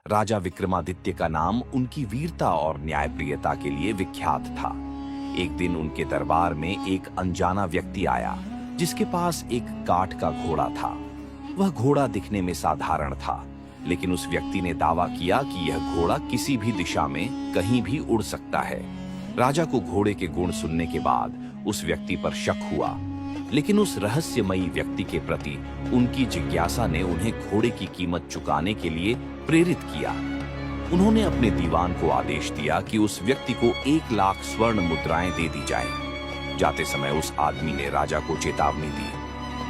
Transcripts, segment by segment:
राजा विक्रमादित्य का नाम उनकी वीरता और न्यायप्रियता के लिए विख्यात था। एक दिन उनके दरबार में एक अनजाना व्यक्ति आया जिसके पास एक काठ का घोड़ा था। वह घोड़ा दिखने में साधारण था, लेकिन उस व्यक्ति ने दावा किया कि यह घोड़ा किसी भी दिशा में कहीं भी उड़ सकता है। राजा को घोड़े के गुण सुनने के बाद उस व्यक्ति पर शक हुआ, लेकिन उस रहस्यमयी व्यक्ति के प्रति उनकी जिज्ञासा ने उन्हें घोड़े की कीमत चुकाने के लिए प्रेरित किया। उन्होंने अपने दीवान को आदेश दिया कि उस व्यक्ति को 1 लाख स्वर्ण मुद्राएं दे दी जाएं। जाते समय उस आदमी ने राजा को चेतावनी दी,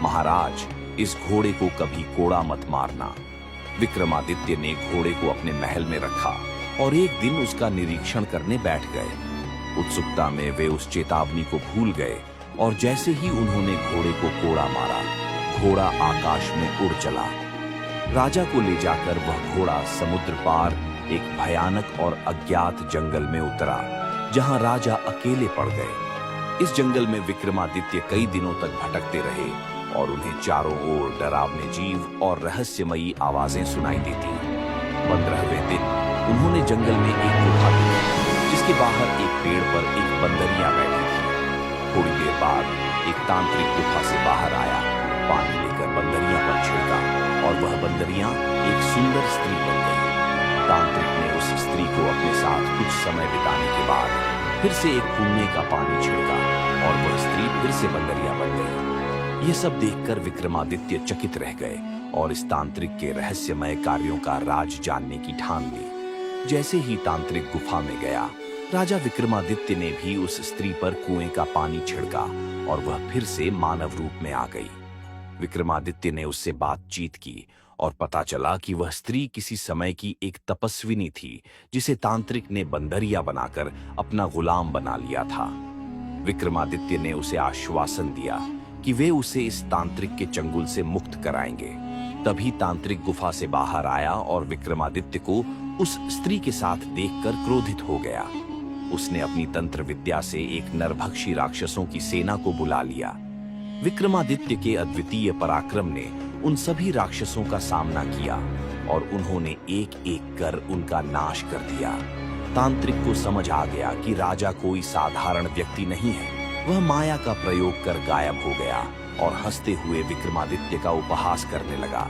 महाराज, इस घोड़े को कभी कोड़ा मत मारना। विक्रमादित्य ने घोड़े को अपने महल में रखा और एक दिन उसका निरीक्षण करने बैठ गए। उत्सुकता में वे उस चेतावनी को भूल गए और जैसे ही उन्होंने घोड़े को कोड़ा मारा, घोड़ा आकाश में उड़ चला। राजा को ले जाकर वह घोड़ा समुद्र पार एक भयानक और अज्ञात जंगल में उतरा, जहां राजा अकेले पड़ गए। इस जंगल में विक्रमादित्य कई दिनों तक भटकते रहे और उन्हें चारों ओर डरावने जीव और रहस्यमयी आवाजें सुनाई देती। 15वें दिन उन्होंने जंगल में एक गुफा देखी, जिसके बाहर एक पेड़ पर एक बंदरिया बैठी थी। थोड़ी देर बाद एक तांत्रिक गुफा से बाहर आया, पानी लेकर बंदरिया पर छिड़का और वह बंदरिया एक सुंदर स्त्री बन गई। तांत्रिक ने उस स्त्री को अपने साथ कुछ समय बिताने के बाद फिर से एक कुएं का पानी छिड़का और वह स्त्री फिर से बंदरिया बन गई। यह सब देखकर विक्रमादित्य चकित रह गए और इस तांत्रिक के रहस्यमय कार्यों का राज जानने की ठान ली। जैसे ही तांत्रिक गुफा में गया, राजा विक्रमादित्य ने भी उस स्त्री पर कुएं का पानी छिड़का और वह फिर से मानव रूप में आ गई। विक्रमादित्य ने उससे बातचीत की और पता चला कि वह स्त्री किसी समय की एक तपस्विनी थी, जिसे तांत्रिक ने बंदरिया बनाकर अपना गुलाम बना लिया था। विक्रमादित्य ने उसे आश्वासन दिया कि वे उसे इस तांत्रिक के चंगुल से मुक्त कराएंगे। तभी तांत्रिक गुफा से बाहर आया और विक्रमादित्य को उस स्त्री के साथ देखकर क्रोधित हो गया। उसने अपनी तंत्र विद्या से एक नरभक्षी राक्षसों की सेना को बुला लिया। विक्रमादित्य के अद्वितीय पराक्रम ने उन सभी राक्षसों का सामना किया और उन्होंने एक एक कर उनका नाश कर दिया। तांत्रिक को समझ आ गया कि राजा कोई साधारण व्यक्ति नहीं है। वह माया का प्रयोग कर गायब हो गया और हंसते हुए विक्रमादित्य का उपहास करने लगा।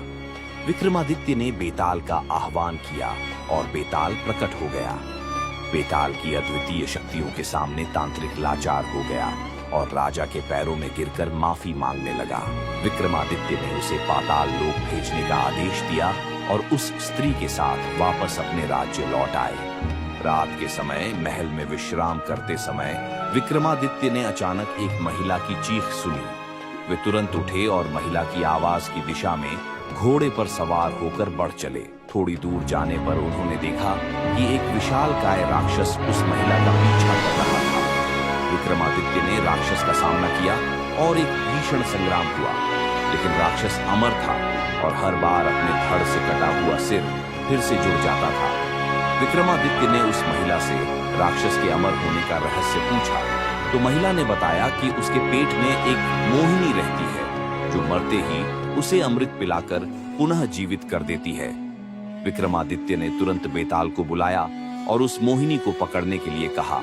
विक्रमादित्य ने बेताल का आह्वान किया और बेताल प्रकट हो गया। बेताल की अद्वितीय शक्तियों के सामने तांत्रिक लाचार हो गया और राजा के पैरों में गिरकर माफी मांगने लगा। विक्रमादित्य ने उसे पाताल लोक भेजने का आदेश दिया और उस स्त्री के साथ वापस अपने राज्य लौट आए। रात के समय महल में विश्राम करते समय विक्रमादित्य ने अचानक एक महिला की चीख सुनी। वे तुरंत उठे और महिला की आवाज की दिशा में घोड़े पर सवार होकर बढ़ चले। थोड़ी दूर जाने पर उन्होंने देखा कि एक विशालकाय राक्षस उस महिला का पीछा कर रहा था। विक्रमादित्य ने राक्षस का सामना किया और एक भीषण संग्राम हुआ, लेकिन राक्षस अमर था और हर बार अपने धड़ से कटा हुआ सिर फिर से जुड़ जाता था। विक्रमादित्य ने उस महिला से राक्षस के अमर होने का रहस्य पूछा, तो महिला ने बताया कि उसके पेट में एक मोहिनी रहती है, जो मरते ही उसे अमृत पिलाकर पुनः जीवित कर देती है। विक्रमादित्य ने तुरंत बेताल को बुलाया और उस मोहिनी को पकड़ने के लिए कहा।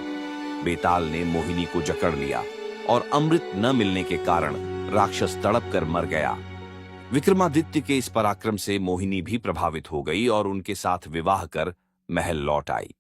बेताल ने मोहिनी को जकड़ लिया और अमृत न मिलने के कारण राक्षस तड़प कर मर गया। विक्रमादित्य के इस पराक्रम से मोहिनी भी प्रभावित हो गई और उनके साथ विवाह कर महल लौट आई।